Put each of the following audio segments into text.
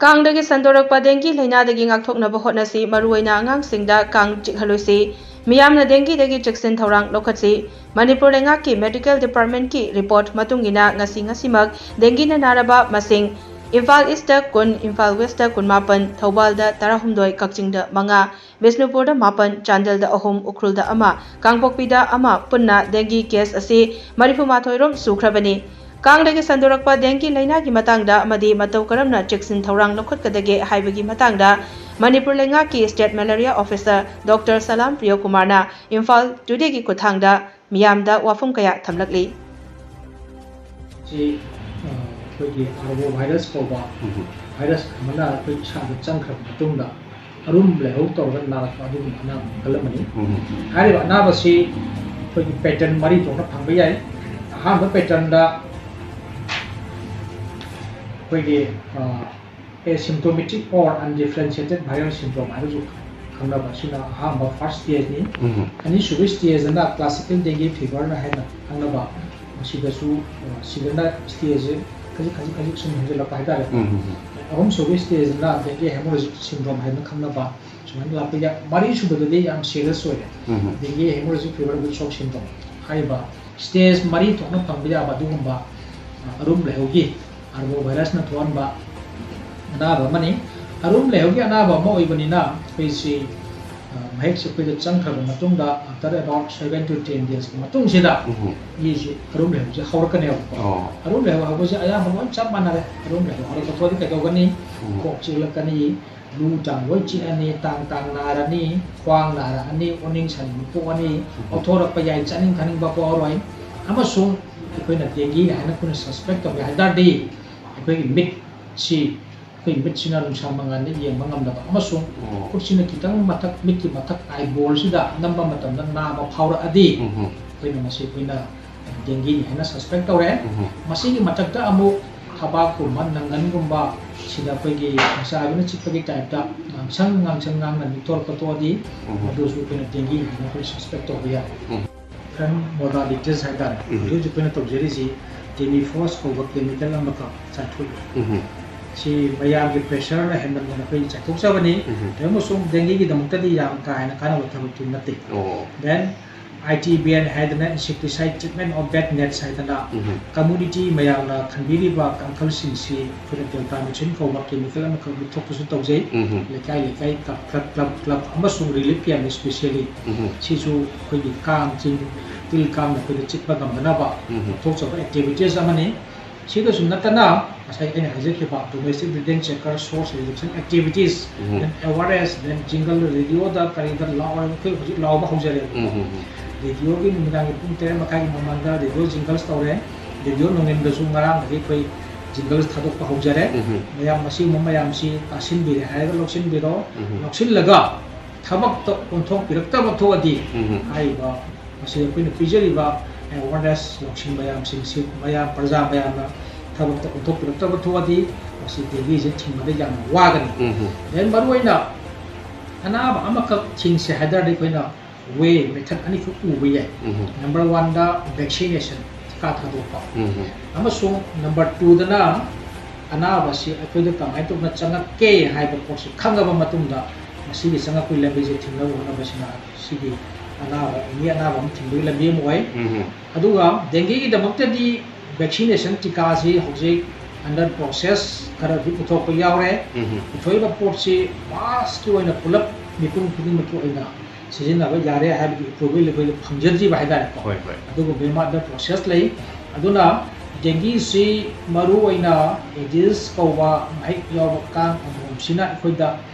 ꯀꯥꯡꯗꯒꯤ ꯁꯟꯗꯣꯔꯛꯄ ꯗꯦꯡꯒꯤ ꯂꯩꯅꯥꯗꯒꯤ ꯉꯥꯛꯊꯣꯛꯅꯕ ꯍꯣꯠꯅꯁꯤ ꯃꯔꯨꯑꯣꯏꯅ ꯑꯉꯥꯡꯁꯤꯡꯗ ꯀꯥꯡ ꯆꯤꯛꯍꯜꯂꯣꯏꯁꯤ ꯃꯤꯌꯥꯝꯅ ꯗꯦꯡꯒꯤꯗꯒꯤ ꯆꯦꯛꯁꯤꯟ ꯊꯧꯔꯥꯡ ꯂꯧꯈꯠꯁꯤ ꯃꯅꯤꯄꯨꯔ ꯂꯩꯉꯥꯛꯀꯤ ꯃꯦꯗꯤꯀꯦꯜ ꯗꯤꯄꯥꯔꯠꯃꯦꯟꯠꯀꯤ ꯔꯤꯄꯣꯔꯠ ꯃꯇꯨꯡꯏꯟꯅ ꯉꯁꯤꯃꯛ ꯗꯦꯡꯒꯤꯅ ꯅꯥꯔꯕ ꯃꯁꯤꯡ ꯏꯝꯐꯥꯜ ꯏꯁꯇ 10, ꯏꯝꯐꯥꯜ ꯋꯦꯁꯇ 19, ꯊꯧꯕꯥꯜꯗ 19, ꯀꯛꯆꯤꯡꯗ 5, ꯕꯤꯁꯅꯨꯄꯨꯔꯗ 9, ꯆꯥꯟꯗꯦꯜꯗ 3, ꯎꯈ꯭ꯔꯨꯜꯗ 1, ꯀꯥꯡꯄꯣꯛꯄꯤꯗ 1 ꯄꯨꯟꯅ ꯗꯦꯡꯒꯤ ꯀꯦꯁ ꯑꯁꯤ 44 ꯔꯣꯝ ꯁꯨꯈ꯭ꯔꯕꯅꯤ꯫ ꯀꯥꯡꯗꯒꯤ ꯁꯟꯗꯣꯔꯛꯄ ꯗꯦꯡꯒꯤ ꯂꯩꯅꯥꯒꯤ ꯃꯇꯥꯡꯗ ꯑꯃꯗꯤ ꯃꯇꯧ ꯀꯔꯝꯅ ꯆꯦꯛꯁꯤꯟ ꯊꯧꯔꯥꯡ ꯂꯧꯈꯠꯀꯗꯒꯦ ꯍꯥꯏꯕꯒꯤ ꯃꯇꯥꯡꯗ ꯃꯅꯤꯄꯨꯔ ꯂꯩꯉꯥꯛꯀꯤ ꯁ꯭ꯇꯦꯠ ꯃꯦꯂꯦꯔꯤꯌꯥ ꯑꯣꯐꯤꯁꯔ ꯗꯣꯛꯇꯔ ꯁꯂꯥꯝ ꯄ꯭ꯔꯤꯌꯣꯀꯨꯃꯥꯔꯅ ꯏꯝꯐꯥꯜ ꯇꯨꯗꯦꯒꯤ ꯈꯨꯠꯊꯥꯡꯗ ꯃꯤꯌꯥꯝꯗ ꯋꯥꯐꯝ ꯀꯌꯥ ꯊꯝꯂꯛꯂꯤ꯫ ꯑꯩꯈꯣꯏꯒꯤ ꯑꯥꯔꯕꯣ ꯚꯥꯏꯔꯁ ꯀꯧꯕ ꯚꯥꯏꯔꯁ ꯑꯃꯅ ꯑꯩꯈꯣꯏ ꯏꯁꯥꯗ ꯆꯪꯈ꯭ꯔꯕ ꯃꯇꯨꯡꯗ ꯑꯔꯨꯝ ꯂꯥꯏꯍꯧ ꯇꯧꯔꯒ ꯅꯥꯔꯛꯄ ꯑꯗꯨꯒꯨꯝꯕ ꯑꯅꯥꯕ ꯃꯈꯜ ꯑꯃꯅꯤ꯫ ꯍꯥꯏꯔꯤꯕ ꯑꯅꯥꯕꯁꯤ ꯑꯩꯈꯣꯏꯒꯤ ꯄꯦꯇꯔꯟ 3 ꯊꯣꯛꯅ ꯐꯪꯕ ꯌꯥꯏ꯫ ꯑꯍꯥꯟꯕ ꯄꯦꯇꯔꯟꯗ ꯑꯩꯈꯣꯏꯒꯤ asymptomatic or undifferentiated viral syndrome ꯍꯥꯏꯕꯁꯨ ꯈꯪꯅꯕ ꯑꯁꯤꯅ ꯑꯍꯥꯟꯕ ꯐꯥꯔꯁ ꯁ꯭ꯇꯦꯖꯅꯤ꯫ ꯑꯅꯤꯁꯨꯕ ꯁ꯭ꯇꯦꯖꯗꯅ ꯀ꯭ꯂꯥꯁꯤꯀꯦꯜ ꯗꯦꯡꯒꯤ ꯐꯤꯚꯔꯅ ꯍꯥꯏꯅ ꯈꯪꯅꯕ ꯃꯁꯤꯗꯁꯨ ꯁꯤꯗꯅ ꯁ꯭ꯇꯦꯖꯁꯦ ꯈꯖꯤꯛ ꯁꯨꯝ ꯍꯦꯟꯖꯜꯂꯛꯄ ꯍꯥꯏꯇꯥꯔꯦ꯫ ꯑꯍꯨꯝꯁꯨꯕ ꯁ꯭ꯇꯦꯖꯗꯅ ꯗꯦꯡꯒꯤ ꯍꯦꯃꯣꯔꯦꯖꯤꯛ ꯁꯤꯟꯗ꯭ꯔꯣꯝ ꯍꯥꯏꯅ ꯈꯪꯅꯕ ꯁꯨꯃꯥꯏꯅ ꯂꯥꯛꯄ ꯌꯥꯏ꯫ ꯃꯔꯤꯁꯨꯕꯗꯗꯤ ꯌꯥꯝ ꯁꯤरिꯌꯁ ꯑꯣꯏꯔꯦ ꯗꯦꯡꯒꯤ ꯍꯦꯃꯣꯔꯦꯖꯤꯛ ꯐꯤꯚꯔ ꯋꯤꯠ ꯁꯣꯛ ꯁꯤꯟꯗ꯭ꯔꯣꯝ ꯍꯥꯏꯔꯤꯕ ꯁ꯭ꯇꯦꯖ 4 ꯊꯣꯛꯅ ꯐꯪꯕ ꯌꯥꯕ ꯑꯗꯨꯒꯨꯝꯕ ꯑꯔꯨꯝ ꯂꯥꯏꯍꯧꯒꯤ ꯑꯥꯔꯕꯣ ꯚꯥꯏꯔꯁꯅ ꯊꯣꯛꯍꯟꯕ ꯑꯅꯥꯕ ꯑꯃꯅꯤ꯫ ꯑꯔꯨꯝ ꯂꯥꯏꯍꯧꯒꯤ ꯑꯅꯥꯕ ꯑꯃ ꯑꯣꯏꯕꯅꯤꯅ ꯑꯩꯈꯣꯏꯁꯤ ꯃꯍꯤꯛꯁꯦ ꯑꯩꯈꯣꯏꯗ ꯆꯪꯈ꯭ꯔꯕ ꯃꯇꯨꯡꯗ ꯑꯥꯐꯇꯔ ꯑꯦꯕꯥꯎꯠ 7 to 10 ꯗꯦꯖꯀꯤ ꯃꯇꯨꯡꯁꯤꯗ ꯃꯤꯁꯤ ꯑꯔꯨꯝ ꯂꯥꯏꯍꯧꯁꯦ ꯍꯧꯔꯛꯀꯅꯦꯕꯀꯣ꯫ ꯑꯔꯨꯝ ꯂꯥꯏꯍꯧ ꯍꯧꯕꯁꯦ ꯑꯌꯥꯝꯕ ꯂꯣꯏ ꯆꯞ ꯃꯥꯟꯅꯔꯦ꯫ ꯑꯔꯨꯝ ꯂꯥꯏꯍꯧ ꯍꯧꯔꯛꯄꯗꯤ ꯀꯩꯗꯧꯒꯅꯤ? ꯀꯣꯛ ꯆꯤꯛꯂꯛꯀꯅꯤ, ꯂꯨ ꯇꯥꯡ ꯂꯣꯏ ꯆꯤꯛꯑꯅꯤ, ꯇꯥꯡ ꯅꯥꯔꯅꯤ, ꯈ꯭ꯋꯥꯡ ꯅꯥꯔꯛꯑꯅꯤ, ꯑꯣꯅꯤꯡ ꯁꯥꯅꯤꯡ ꯄꯣꯛꯑꯅꯤ, ꯑꯣꯊꯣꯔꯛꯄ ꯌꯥꯏ, ꯆꯥꯅꯤꯡ ꯊꯛꯅꯤꯡꯕ ꯄꯣꯛꯑꯔꯣꯏ꯫ ꯑꯃꯁꯨꯡ ꯑꯩꯈꯣꯏꯅ ꯗꯦꯡꯒꯤ ꯍꯥꯏꯅ ꯑꯩꯈꯣꯏꯅ ꯁꯁꯄꯦꯛ ꯇꯧꯒꯦ ꯍꯥꯏꯇꯥꯔꯗꯤ ꯑꯩꯈꯣꯏꯒꯤ ꯃꯤꯠꯁꯤ ꯑꯩꯈꯣꯏꯒꯤ ꯃꯤꯠꯁꯤꯅ ꯅꯨꯡꯁꯥ ꯃꯉꯥꯜꯗ ꯌꯦꯡꯕ ꯉꯝꯗꯕ ꯑꯃꯁꯨꯡ ꯈꯨꯠꯁꯤꯅ ꯈꯤꯇꯪ ꯃꯊꯛ ꯃꯤꯠꯀꯤ ꯃꯊꯛ ꯑꯥꯏꯕꯣꯜꯁꯤꯗ ꯅꯝꯕ ꯃꯇꯝꯗ ꯅꯥꯕ ꯐꯥꯎꯔꯛꯑꯗꯤ ꯑꯩꯈꯣꯏꯅ ꯃꯁꯤ ꯑꯩꯈꯣꯏꯅ ꯗꯦꯡꯒꯤꯅꯤ ꯍꯥꯏꯅ ꯁꯁꯄꯦꯛ ꯇꯧꯔꯦ꯫ ꯃꯁꯤꯒꯤ ꯃꯊꯛꯇ ꯑꯃꯨꯛ ꯊꯕꯥꯛꯀꯨꯝꯕ ꯅꯪꯒꯟꯒꯨꯝꯕ ꯁꯤꯗ ꯑꯩꯈꯣꯏꯒꯤ ꯃꯆꯥꯕꯤꯅ ꯆꯤꯛꯄꯒꯤ ꯇꯥꯏꯞꯇ ꯉꯥꯡꯁꯪ ꯉꯥꯡꯅ ꯅꯤꯛꯊꯣꯔꯛꯄ ꯊꯣꯛꯑꯗꯤ ꯑꯗꯨꯁꯨ ꯑꯩꯈꯣꯏꯅ ꯗꯦꯡꯒꯤꯅꯤ ꯍꯥꯏꯅ ꯑꯩꯈꯣꯏ ꯁꯁꯄꯦꯛ ꯇꯧꯕ ꯌꯥꯏ꯫ ꯗꯤꯐꯔꯦꯟ ꯃꯣꯗꯥꯂꯤꯇꯤꯁ ꯍꯥꯏꯇꯥꯔꯦ ꯍꯧꯖꯤꯛ ꯑꯩꯈꯣꯏꯅ ꯇꯧꯖꯔꯤꯁꯤ ꯇꯦꯃꯤꯐꯣꯁ ꯀꯧꯕ ꯀꯦꯃꯤꯀꯦꯜ ꯑꯃꯈꯛ ꯆꯥꯏꯊꯣꯛꯏ꯫ ꯁꯤ ꯃꯌꯥꯝꯒꯤ ꯄ꯭ꯔꯦꯁꯔꯅ ꯍꯦꯟꯃꯟꯗꯅ ꯑꯩꯈꯣꯏ ꯆꯥꯏꯊꯣꯛꯆꯕꯅꯤ ꯑꯃꯁꯨꯡ ꯗꯦꯡꯒꯤꯒꯤꯗꯃꯛꯇꯗꯤ ꯌꯥꯝ ꯀꯥ ꯍꯦꯟꯅ ꯀꯥꯟꯅꯕ ꯊꯕꯛꯇꯤ ꯅꯠꯇꯦ꯫ ꯗꯦꯟ ITBN ꯍꯥꯏꯗꯅ insecticide treatment of bed nets ꯍꯥꯏꯗꯅ ꯀꯝꯃꯨꯅꯤꯇꯤ ꯃꯌꯥꯝꯅ ꯈꯟꯕꯤꯔꯤꯕ ꯀꯥꯡꯈꯜꯁꯤꯡꯁꯤ ꯑꯩꯈꯣꯏꯅ ꯗꯦꯜꯇꯥꯃꯤꯊꯤꯟ ꯀꯧꯕ ꯀꯦꯃꯤꯀꯦꯜ ꯑꯃꯈꯛ ꯂꯨꯞꯊꯣꯛꯄꯁꯨ ꯇꯧꯖꯩ꯫ ꯂꯩꯀꯥꯏ ꯀ꯭ꯂꯕ ꯑꯃꯁꯨꯡ ꯔꯤꯂꯤꯐ ꯀꯦꯝꯞ ꯁ꯭ꯄꯦꯁꯤꯌꯦꯜꯂꯤ ꯁꯤꯁꯨ ꯑꯩꯈꯣꯏꯒꯤ ꯀꯥꯡꯁꯤꯡ ꯇꯤꯜ ꯀꯥꯡꯅ ꯑꯩꯈꯣꯏꯗ ꯆꯤꯛꯄ ꯉꯝꯗꯅꯕ ꯂꯧꯊꯣꯛꯆꯕ ꯑꯦꯛꯇꯤꯚꯤꯇꯤꯁ ꯑꯃꯅꯤ꯫ ꯁꯤꯗꯁꯨ ꯅꯠꯇꯅ ꯉꯁꯥꯏ ꯑꯩꯅ ꯍꯥꯏꯖꯈꯤꯕ domestic breeding checker source reduction activities awareness then jingle ꯔꯦꯗꯤꯑꯣꯗ ꯀꯔꯤꯗ ꯂꯥꯎꯔꯒ ꯑꯩꯈꯣꯏ ꯍꯧꯖꯤꯛ ꯂꯥꯎꯕ ꯍꯧꯖꯔꯦꯕ꯫ ꯔꯦꯗꯤꯑꯣꯒꯤ ꯅꯨꯃꯤꯗꯥꯡꯒꯤ ꯄꯨꯡ 13:30ꯒꯤ ꯃꯃꯥꯡꯗ ꯔꯦꯗꯤꯑꯣ ꯖꯤꯡꯒꯜꯁ ꯇꯧꯔꯦ꯫ ꯔꯦꯗꯤꯑꯣ ꯅꯣꯡꯉꯤꯟꯗꯁꯨ ꯉꯔꯥꯡꯗꯒꯤ ꯑꯩꯈꯣꯏ ꯖꯤꯡꯒꯜꯁ ꯊꯥꯗꯣꯛꯄ ꯍꯧꯖꯔꯦ꯫ ꯃꯌꯥꯝ ꯑꯁꯤꯒꯨꯝꯕ ꯃꯌꯥꯝꯁꯤ ꯇꯥꯁꯤꯟꯕꯤꯔꯦ ꯍꯥꯏꯔꯒ ꯂꯧꯁꯤꯟꯕꯤꯔꯣ꯫ ꯂꯧꯁꯤꯜꯂꯒ ꯊꯕꯛꯇ ꯑꯣꯟꯊꯣꯛꯄꯤꯔꯛꯇꯕ ꯊꯣꯛꯑꯗꯤ ꯍꯥꯏꯔꯤꯕ ꯃꯁꯤ ꯑꯩꯈꯣꯏꯅ ꯄꯤꯖꯔꯤꯕ ꯑꯦꯋꯥꯔꯅꯦꯁ ꯂꯧꯁꯤꯡ ꯃꯌꯥꯝꯁꯤꯡꯁꯤ ꯄ꯭ꯔꯖꯥ ꯃꯌꯥꯝꯅ ꯊꯕꯛꯇ ꯑꯣꯟꯊꯣꯛꯄꯤꯔꯛꯇꯕ ꯊꯣꯛꯑꯗꯤ ꯃꯁꯤ ꯗꯦꯡꯒꯤꯁꯦ ꯊꯤꯡꯕꯗ ꯌꯥꯝꯅ ꯋꯥꯒꯅꯤ꯫ ꯗꯦꯟ ꯃꯔꯨꯑꯣꯏꯅ ꯑꯅꯥꯕ ꯑꯃꯈꯛ ꯊꯤꯡꯁꯦ ꯍꯥꯏꯇꯥꯔꯗꯤ ꯑꯩꯈꯣꯏꯅ ꯋꯦ ꯃꯦꯊꯠ ꯑꯅꯤꯈꯛ ꯎꯕ ꯌꯥꯏ꯫ ꯅꯝꯕꯔ 1ꯗ ꯚꯦꯛꯁꯤꯅꯦꯁꯟ ꯇꯤꯀꯥ ꯊꯥꯗꯣꯛꯄ ꯑꯃꯁꯨꯡ ꯅꯝꯕꯔ 2ꯗꯅ ꯑꯅꯥꯕꯁꯤ ꯑꯩꯈꯣꯏꯗ ꯀꯃꯥꯏꯅ ꯇꯧꯅ ꯆꯪꯉꯛꯀꯦ ꯍꯥꯏꯕ ꯄꯣꯠꯁꯤ ꯈꯪꯉꯕ ꯃꯇꯨꯡꯗ ꯃꯁꯤꯒꯤ ꯆꯪꯉꯛꯄꯒꯤ ꯂꯝꯕꯤꯁꯦ ꯊꯤꯡꯅꯕ ꯍꯣꯠꯅꯕꯁꯤꯅ ꯁꯤꯒꯤ ꯑꯅꯥꯕ ꯑꯦꯅꯤ ꯑꯅꯥꯕ ꯑꯃ ꯊꯤꯡꯕꯒꯤ ꯂꯝꯕꯤ ꯑꯃ ꯑꯣꯏ꯫ ꯑꯗꯨꯒ ꯗꯦꯡꯒꯤꯒꯤꯗꯃꯛꯇꯗꯤ ꯚꯦꯛꯁꯤꯅꯦꯁꯟ ꯇꯤꯀꯥꯁꯤ ꯍꯧꯖꯤꯛ ꯑꯟꯗꯔ ꯄ꯭ꯔꯣꯁꯦꯁ ꯈꯔꯗꯤ ꯄꯨꯊꯣꯛꯄ ꯌꯥꯎꯔꯦ꯫ ꯄꯨꯊꯣꯛꯏꯕ ꯄꯣꯠꯁꯤ ꯃꯥꯁꯀꯤ ꯑꯣꯏꯅ ꯄꯨꯂꯞ ꯃꯤꯄꯨꯝ ꯈꯨꯗꯤꯡꯃꯛꯀꯤ ꯑꯣꯏꯅ ꯁꯤꯖꯤꯟꯅꯕ ꯌꯥꯔꯦ ꯍꯥꯏꯕꯒꯤ ꯑꯦꯄ꯭ꯔꯨꯚꯦꯜ ꯑꯩꯈꯣꯏꯗ ꯐꯪꯖꯗ꯭ꯔꯤꯕ ꯍꯥꯏꯇꯥꯔꯦꯀꯣ꯫ ꯑꯗꯨꯒꯨꯝꯕ ꯑꯟꯗꯔ ꯄ꯭ꯔꯣꯁꯦꯁ ꯂꯩ꯫ ꯑꯗꯨꯅ ꯗꯦꯡꯒꯤꯁꯤ ꯃꯔꯨꯑꯣꯏꯅ ꯑꯦꯗꯤꯁ ꯀꯧꯕ ꯃꯍꯤꯛ ꯌꯥꯎꯕ ꯀꯥꯡ ꯑꯃꯣꯝꯁꯤꯅ ꯑꯩꯈꯣꯏꯗ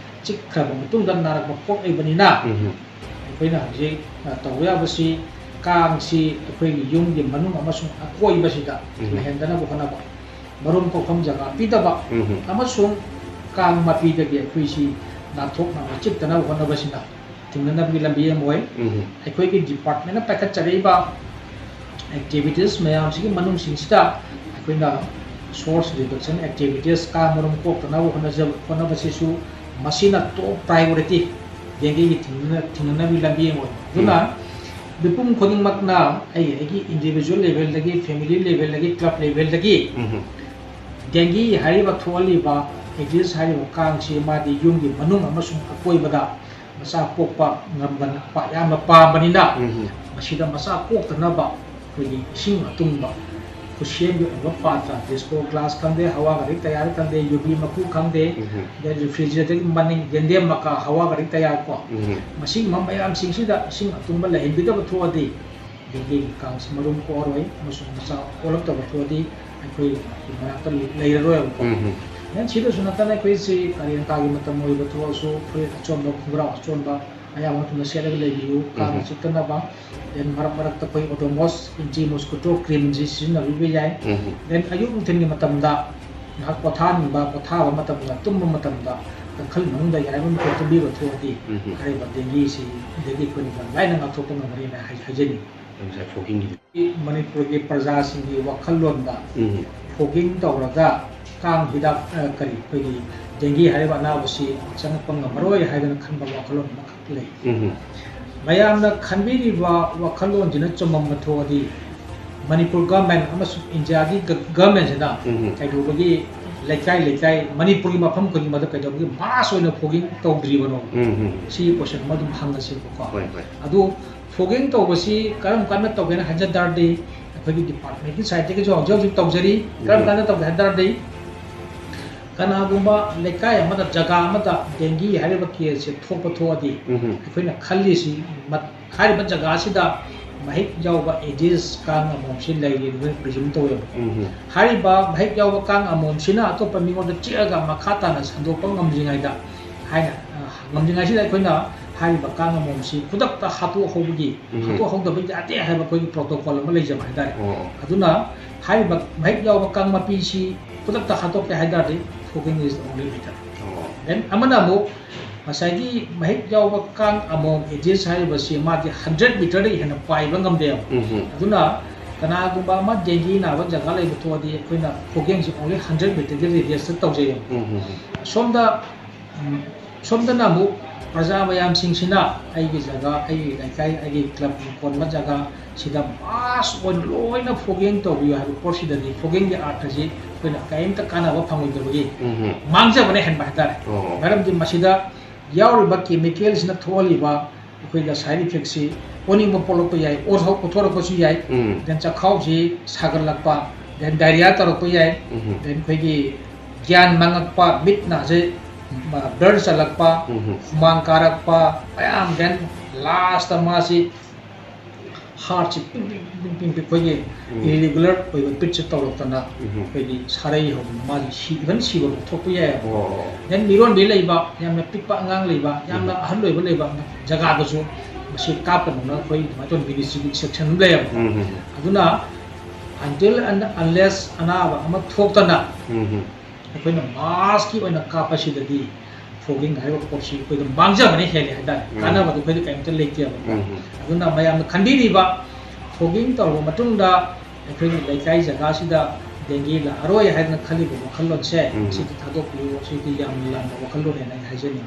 ꯆꯤꯛꯈ꯭ꯔꯕ ꯃꯇꯨꯡꯗ ꯅꯥꯔꯛꯄ ꯄꯣꯠ ꯑꯣꯏꯕꯅꯤꯅ ꯑꯩꯈꯣꯏꯅ ꯍꯧꯖꯤꯛ ꯇꯧꯕ ꯌꯥꯕꯁꯤ ꯀꯥꯡꯁꯤ ꯑꯩꯈꯣꯏꯒꯤ ꯌꯨꯝꯒꯤ ꯃꯅꯨꯡ ꯑꯃꯁꯨꯡ ꯑꯀꯣꯏꯕꯁꯤꯗ ꯂꯩꯍꯟꯗꯅꯕ ꯍꯣꯠꯅꯕ, ꯃꯔꯨꯝ ꯀꯣꯛꯐꯝ ꯖꯒꯥ ꯄꯤꯗꯕ ꯑꯃꯁꯨꯡ ꯀꯥꯡ ꯃꯄꯤꯗꯒꯤ ꯑꯩꯈꯣꯏꯁꯤ ꯅꯥꯟꯊꯣꯛꯅꯕ ꯆꯤꯛꯇꯅꯕ ꯍꯣꯠꯅꯕꯁꯤꯅ ꯊꯤꯡꯅꯅꯕꯒꯤ ꯂꯝꯕꯤ ꯑꯃ ꯑꯣꯏ꯫ ꯑꯩꯈꯣꯏꯒꯤ ꯗꯤꯄꯥꯔꯠꯃꯦꯟꯠꯅ ꯄꯥꯏꯈꯠꯆꯔꯤꯕ ꯑꯦꯛꯇꯤꯚꯤꯇꯤꯁ ꯃꯌꯥꯝꯁꯤꯒꯤ ꯃꯅꯨꯡꯁꯤꯡꯁꯤꯗ ꯑꯩꯈꯣꯏꯅ ꯁꯣꯔꯁ ꯔꯤꯗꯛꯁꯟ ꯑꯦꯛꯇꯤꯚꯤꯇꯤꯁ ꯀꯥꯡ ꯃꯔꯨꯝ ꯀꯣꯛꯇꯅꯕ ꯍꯣꯠꯅꯕꯁꯤꯁꯨ ꯃꯁꯤꯅ ꯇꯣꯞ ꯄ꯭ꯔꯥꯏꯌꯣꯔꯤꯇꯤ ꯗꯦꯡꯒꯤꯒꯤ ꯊꯤꯡꯅꯅꯕꯒꯤ ꯂꯝꯕꯤ ꯑꯃ ꯑꯣꯏ꯫ ꯑꯗꯨꯅ ꯃꯤꯄꯨꯝ ꯈꯨꯗꯤꯡꯃꯛꯅ ꯑꯩꯒꯤ ꯏꯟꯗꯤꯚꯤꯖꯨꯋꯦꯜ ꯂꯦꯚꯦꯜꯗꯒꯤ, ꯐꯦꯃꯤꯂꯤ ꯂꯦꯚꯦꯜꯗꯒꯤ, ꯀ꯭ꯂꯕ ꯂꯦꯚꯦꯜꯗꯒꯤ ꯗꯦꯡꯒꯤ ꯍꯥꯏꯔꯤꯕ ꯊꯣꯛꯍꯜꯂꯤꯕ Aedes hariba kangsi madi yumgi manung amasung akoibada masa pokpa ngamban pa yamna pambanina masida masa poktanaba koi ising atungba kusiem yu aba patra disco glass kangde hawa garik tayar kangde UV maku kangde de refrigerator maning gende maka hawa garik tayar ko masing mamayam singsida ising atungba la hindida bathuadi dengue kangsi marum ko roi amasung masa olap ta bathuadi akoi manakta leiroi ko Yan sida sunatan ay koi si kariyan kagi matam mo iba tuwa so koi achon ba kumura achon ba ayaw mo tuna siya nagla liyo kang sitan na ba then marap-marap ta koi odomos inji mosquito cream jisin na bibiyay then ayaw mo tingi matam da nakapothan ba potha ba matam da tumba matam da kal manung da yay mo ko tubi ba tuwa di kari ba dengue si dengue ko ni ba lai na ngato pang ngari na hajeni Manipur ke praja singi wakalon da fogging tawraga kang hidak kari pagi dengue hariba na basi sang pangamaroi haidana khanba wakalon makaklei mayamna khanbiri ba wakalon jina chomam mathodi Manipur government amasu India gi government jina kaidu bagi lekai Manipur gi mafam ko mada kaidu bagi masoina fogging tawdri bano si question madum hanga si ko adu fogging tawbasi karam kana tawgena hajadar de akhoi department ki side ke jo tawjari karam kana taw hadar de kana gumba lekai amada jaga amada dengue hariba case thokpa thoadi akhoi khalli si hariba jaga sida mahik jawba Aedes kang amom sin lairi ni presume towe hariba mahik jawba kang amom sina atopa mingon da chiaga makhata na sandopa ngamjingai da haina ngamjingai sida akhoi na hariba kang amom si kudak ta hatu hobugi hatu hongda bi ate hariba koi protocol ma leijam haidar aduna hariba mahik jawba kang mapi si kudak ta hatu ke haidar de fogging is the only method. Then amana mo masagi mahik jawba kang among Aedes hariba si mati 100 meter de hena pai bangam de aduna kana gumba ma dengue na wa jaga lai buto di koina fogging is only 100 meter de radius tawje somda na mo praja mayam singsina ai gi jaga ai laikai ai gi club kon ma jaga sida mas on loina fogging to bi ha report sida di fogging gi art ji koina kaim ta kana ba phamoi de gi mangja bane hen ba dar maram di masida yauri ba chemicals na tholi ba koina side effects si oni mo polo ko yai or ho ko thoro ko si yai then cha khau ji sagar lakpa then diarrhea tar ko yai then koi gi gyan mangakpa mit na je blood salakpa humang karakpa ayam then last amasi heart si ping koye irregular koye pitch tawrotana koye sarai ho ma si even si go thokya then miron be leiba yamna pikpa angang leiba yamna ahal loiba leiba jaga da su si kap na koye maton bdc section le aduna until and unless anaba ama thoktana koina mask ki oina capacity fogging haiba popsi koina mangja bane hele hada kana ba koina kaimta lekya ba aduna mayam khandiri ba fogging tawba matungda koina laikai jaga sida dengue la aroi haidna khali ba khalon se siti thadok liwo siti yam lan ba khalon ne haijeni